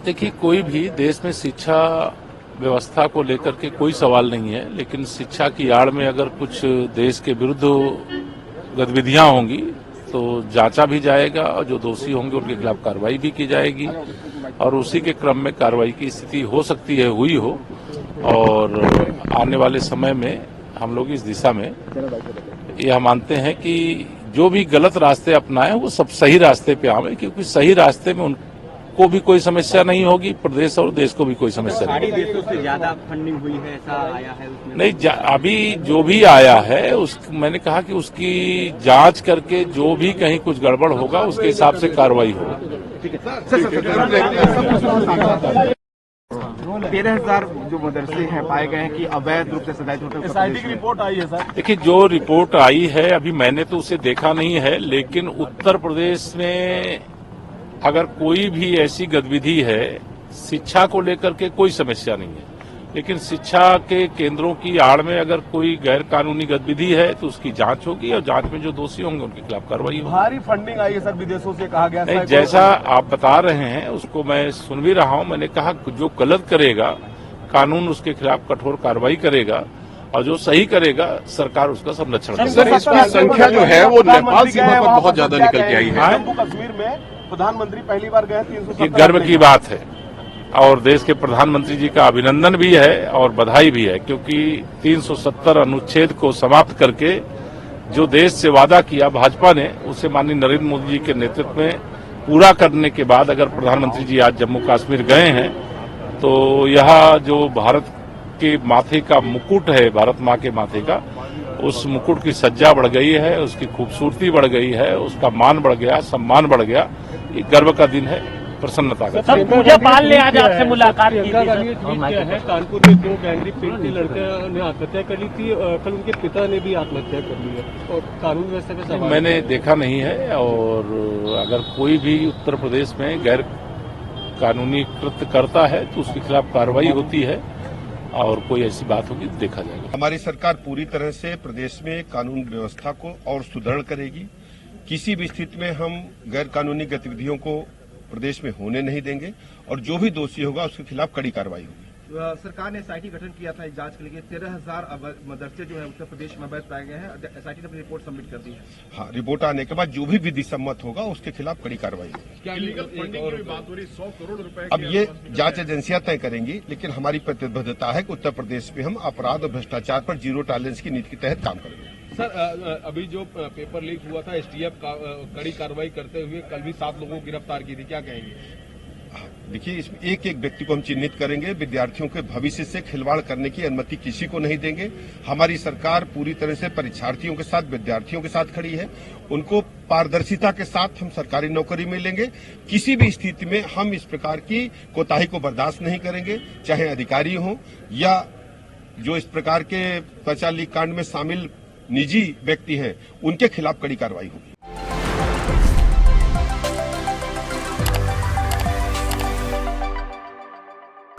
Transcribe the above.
देखिए, कोई भी देश में शिक्षा व्यवस्था को लेकर के कोई सवाल नहीं है, लेकिन शिक्षा की आड़ में अगर कुछ देश के विरुद्ध गतिविधियां होंगी तो जांचा भी जाएगा और जो दोषी होंगे उनके खिलाफ कार्रवाई भी की जाएगी और उसी के क्रम में कार्रवाई की स्थिति हो सकती है, हुई हो। और आने वाले समय में हम लोग इस दिशा में यह मानते हैं कि जो भी गलत रास्ते अपनाएं वो सब सही रास्ते पे आवे, क्योंकि सही रास्ते में उनको भी कोई समस्या नहीं होगी, प्रदेश और देश को भी कोई समस्या नहीं होगी। देशों से ज्यादा फंडिंग हुई है, ऐसा आया है उसमें? नहीं, अभी जो भी आया है मैंने कहा कि उसकी जांच करके जो भी कहीं कुछ गड़बड़ होगा उसके हिसाब से कार्रवाई होगी। 13,000 जो मदरसे हैं पाए गए हैं कि अवैध रूप से सदाई होते हैं। SIT की रिपोर्ट आई है सर। देखिए, जो रिपोर्ट आई है अभी मैंने तो उसे देखा नहीं है, लेकिन उत्तर प्रदेश में अगर कोई भी ऐसी गतिविधि है, शिक्षा को लेकर के कोई समस्या नहीं है, लेकिन शिक्षा के केंद्रों की आड़ में अगर कोई गैर कानूनी गतिविधि है तो उसकी जांच होगी और जांच में जो दोषी होंगे उनके खिलाफ कार्रवाई होगी। भारी फंडिंग आई है सर, विदेशों से कहा गया। नहीं, जैसा आप बता रहे हैं उसको मैं सुन भी रहा हूं। मैंने कहा जो गलत करेगा कानून उसके खिलाफ कठोर कार्रवाई करेगा और जो सही करेगा सरकार उसका संरक्षण करेगी। सर, इसकी संख्या जो है वो नेपाल सीमा पर बहुत ज्यादा निकल के आई है। जम्मू कश्मीर में प्रधानमंत्री पहली बार गए। 370 गर्व की बात है और देश के प्रधानमंत्री जी का अभिनंदन भी है और बधाई भी है, क्योंकि 370 अनुच्छेद को समाप्त करके जो देश से वादा किया भाजपा ने, उसे माननीय नरेंद्र मोदी जी के नेतृत्व में पूरा करने के बाद अगर प्रधानमंत्री जी आज जम्मू कश्मीर गए हैं तो यह जो भारत के माथे का मुकुट है, भारत माँ के माथे का, उस मुकुट की सज्जा बढ़ गई है, उसकी खूबसूरती बढ़ गई है, उसका मान बढ़ गया, सम्मान बढ़ गया। ये गर्व का दिन है, प्रसन्नता का। सर, पूजा पाल ने आज आपसे मुलाकात की थी। है कानपुर में 2 गैंगरेप के लड़के ने आत्महत्या कर ली थी, कल उनके पिता ने भी आत्महत्या कर ली है और कानून व्यवस्था का सवाल मैंने देखा नहीं है। और अगर कोई भी उत्तर प्रदेश में गैर कानूनी कृत्य करता है तो उसके खिलाफ कार्रवाई होती है और कोई ऐसी बात होगी तो देखा जाएगा। हमारी सरकार पूरी तरह से प्रदेश में कानून व्यवस्था को और सुदृढ़ करेगी। किसी भी स्थिति में हम गैर कानूनी गतिविधियों को प्रदेश में होने नहीं देंगे और जो भी दोषी होगा उसके खिलाफ कड़ी कार्रवाई होगी। सरकार ने SIT गठन किया था जांच के लिए। 13,000 मदरसे जो है उत्तर प्रदेश में अवैध पाए गए हैं। SIT ने अपनी रिपोर्ट सबमिट कर दी है। हाँ, रिपोर्ट आने के बाद जो भी विधि सम्मत होगा उसके खिलाफ कड़ी कार्रवाई होगी। क्या लीगल फंडिंग की बात हो रही? 100 करोड़ रुपए। अब ये जांच एजेंसियां तय करेंगी, लेकिन हमारी प्रतिबद्धता है कि उत्तर प्रदेश में हम अपराध और भ्रष्टाचार पर जीरो टॉलरेंस की नीति के तहत काम करेंगे। सर, अभी जो पेपर लीक हुआ था, STF कड़ी कार्रवाई करते हुए कल भी 7 लोगों को गिरफ्तार की थी, क्या कहेंगे? देखिए, इसमें एक एक व्यक्ति को हम चिन्हित करेंगे। विद्यार्थियों के भविष्य से खिलवाड़ करने की अनुमति किसी को नहीं देंगे। हमारी सरकार पूरी तरह से परीक्षार्थियों के साथ, विद्यार्थियों के साथ खड़ी है। उनको पारदर्शिता के साथ हम सरकारी नौकरी में लेंगे। किसी भी स्थिति में हम इस प्रकार की कोताही को बर्दाश्त नहीं करेंगे, चाहे अधिकारी हों या जो इस प्रकार के त्वचा लीक कांड में शामिल निजी व्यक्ति हैं, उनके खिलाफ कड़ी कार्रवाई होगी।